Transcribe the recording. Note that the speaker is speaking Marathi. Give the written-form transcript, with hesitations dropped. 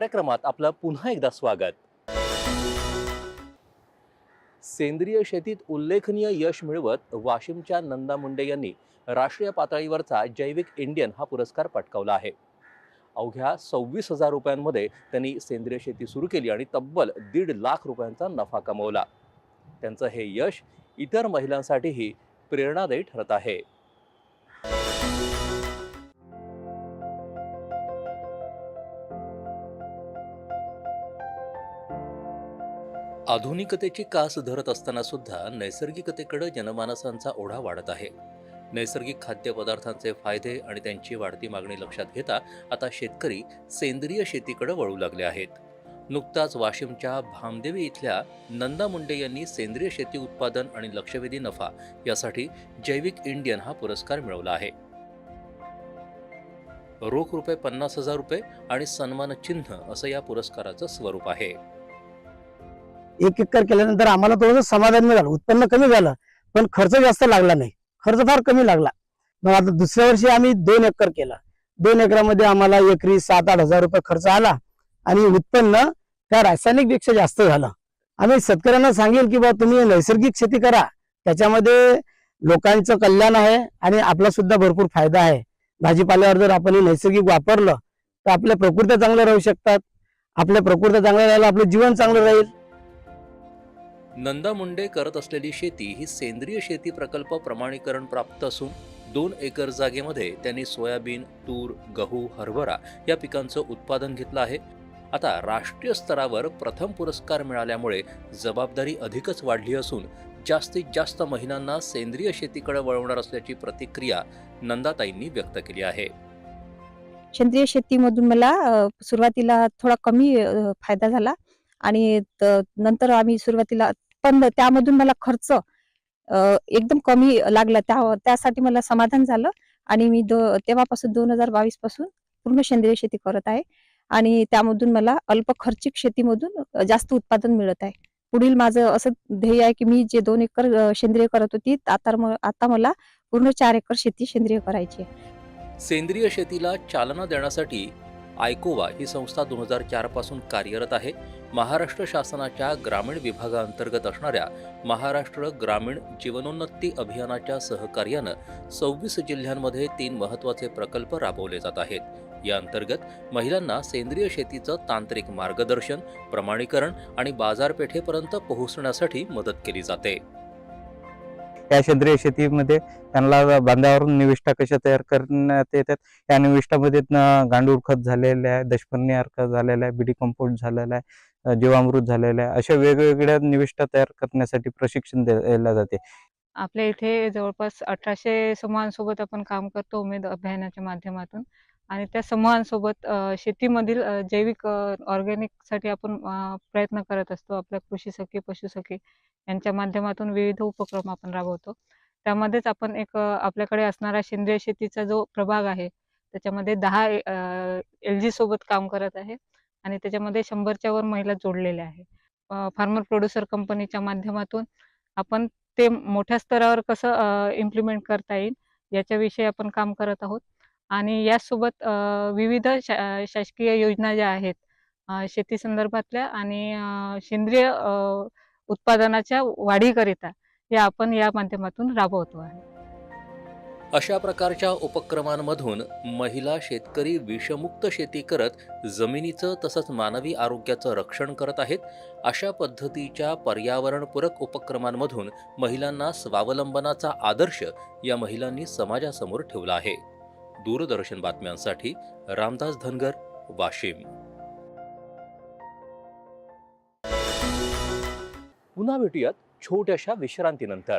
कार्यक्रमात आपलं पुन्हा एकदा स्वागत। सेंद्रिय शेतीत उल्लेखनीय यश मिळवत वाशिमच्या नंदा मुंडे यांनी राष्ट्रीय पातळीवरचा जैविक इंडियन हा पुरस्कार पटकावला आहे। अवघ्या 26,000 रुपयांमध्ये त्यांनी सेंद्रिय शेती सुरू केली आणि तब्बल 1.5 लाख रुपयांचा नफा कमवला। त्यांचं हे यश इतर महिलांसाठीही प्रेरणादायी ठरत आहे। आधुनिकतेची कास धरत असताना सुद्धा नैसर्गिकतेकडे जनमानसांचा ओढा वाढत आहे। नैसर्गिक खाद्यपदार्थांचे फायदे आणि त्यांची वाढती मागणी लक्षात घेता आता शेतकरी सेंद्रिय शेतीकडे वळू लागले आहेत। नुकताच वाशिमच्या भामदेवी इथल्या नंदा मुंडे यांनी सेंद्रिय शेती उत्पादन आणि लक्षवेधी नफा यासाठी जैविक इंडियन हा पुरस्कार मिळवला आहे। रोख रुपये 50,000 रुपये आणि सन्मान चिन्ह असं या पुरस्काराचं स्वरूप आहे। 1 एकर केल्यानंतर आम्हाला थोडंसं समाधान मिळालं। उत्पन्न कमी झालं पण खर्च जास्त लागला नाही, खर्च फार कमी लागला। मग आता दुसऱ्या वर्षी आम्ही 2 एकर केला। 2 एकरामध्ये आम्हाला एकरी 7-8 हजार रुपये खर्च आला आणि उत्पन्न त्या रासायनिक पेक्षा जास्त झालं। आम्ही शेतकऱ्यांना सांगेल की बा तुम्ही नैसर्गिक शेती करा, त्याच्यामध्ये लोकांचं कल्याण आहे आणि आपला सुद्धा भरपूर फायदा आहे। भाजीपाल्यावर जर आपण नैसर्गिक वापरलं तर आपल्या प्रकृती चांगल्या राहू शकतात, आपल्या प्रकृती चांगल्या राहिलं आपलं जीवन चांगलं राहील। नंदा मुंडे करत असलेली शेती ही सेंद्रिय शेती प्रकल्प प्रमाणीकरण प्राप्त असून 2 एकर जागेमध्ये त्यांनी सोयाबीन, तूर, गहू, हरभरा या पिकांचं उत्पादन घेतलं आहे। आता राष्ट्रीय स्तरावर प्रथम पुरस्कार मिळाल्यामुळे जबाबदारी अधिकच वाढली असून जास्तीत जास्त महिलांना सेंद्रिय शेतीकडे वळवणार असल्याची प्रतिक्रिया नंदाताईंनी व्यक्त केली आहे। सेंद्रिय शेतीमधून मला सुरुवातीला थोडा कमी फायदा झाला आणि नंतर आम्ही सुरुवातीला पण त्यामधून मला खर्च एकदम कमी लागला, त्यासाठी मला समाधान झालं आणि मी तेव्हापासून 2022 पासून पूर्ण सेंद्रिय शेती करत आहे आणि त्यामधून मला अल्प खर्चिक शेतीमधून जास्त उत्पादन मिळत आहे। पुढील माझं असं ध्येय आहे की मी जे 2 एकर सेंद्रिय करत होती आता मला पूर्ण 4 एकर शेती सेंद्रिय करायची आहे। सेंद्रिय शेतीला चालना देण्यासाठी आयकोवा ही संस्था 2004 पासून कार्यरत आहे। महाराष्ट्र शासनाच्या ग्रामीण विभागाअंतर्गत असणाऱ्या महाराष्ट्र ग्रामीण जीवनोन्नती अभियानाच्या सहकार्यानं 26 जिल्ह्यांमध्ये 3 महत्त्वाचे प्रकल्प राबवले जात आहेत। या अंतर्गत महिलांना सेंद्रिय शेतीचं तांत्रिक मार्गदर्शन, प्रमाणीकरण आणि बाजारपेठेपर्यंत पोहोचण्यासाठी मदत केली जाते। या सेंद्रिय शेतीमध्ये त्यांना बांधावरून निविष्ठा कशा तयार करण्यात येतात, या निविष्ठामध्ये गांडूळ खत झालेलं आहे, दशपर्णी अर्क झालेला आहे, बीडी कंपोस्ट झालेला आहे, जीवामृत झालेला आहे, अशा वेगवेगळ्या निविष्ठा तयार करण्यासाठी प्रशिक्षण दिले जाते। आपल्या इथे जवळपास 1800 समूहांसोबत आपण काम करतो उमेद अभियानाच्या माध्यमातून आणि त्या समूहांसोबत शेतीमधील जैविक ऑर्गॅनिक साठी आपण प्रयत्न करत असतो। आपल्या कृषी सखी, पशु सखी यांच्या माध्यमातून विविध उपक्रम आपण राबवतो। त्यामध्येच आपण एक आपल्याकडे असणारा सेंद्रिय शेतीचा जो प्रभाग आहे त्याच्यामध्ये 10 LG सोबत काम करत आहे आणि त्याच्यामध्ये 100च्या वर महिला जोडलेल्या आहे। फार्मर प्रोड्युसर कंपनीच्या माध्यमातून आपण ते मोठ्या स्तरावर कसं इम्प्लिमेंट करता येईल याच्याविषयी आपण काम करत आहोत आणि यासोबत विविध शासकीय योजना ज्या आहेत शेती संदर्भातल्या आणि सेंद्रिय उत्पादनाच्या वाढीकरिता या आपण या माध्यमातून राबवतो आहे। अशा प्रकारच्या उपक्रमांमधून महिला शेतकरी विषमुक्त शेती करत जमिनीचं तसंच मानवी आरोग्याचं रक्षण करत आहेत। अशा पद्धतीच्या पर्यावरणपूरक उपक्रमांमधून महिलांना स्वावलंबनाचा आदर्श या महिलांनी समाजासमोर ठेवला आहे। दूरदर्शन बातम्यांसाठी रामदास धनगर, वाशिम। पुन्हा भेटूयात छोट्याशा विश्रांतीनंतर।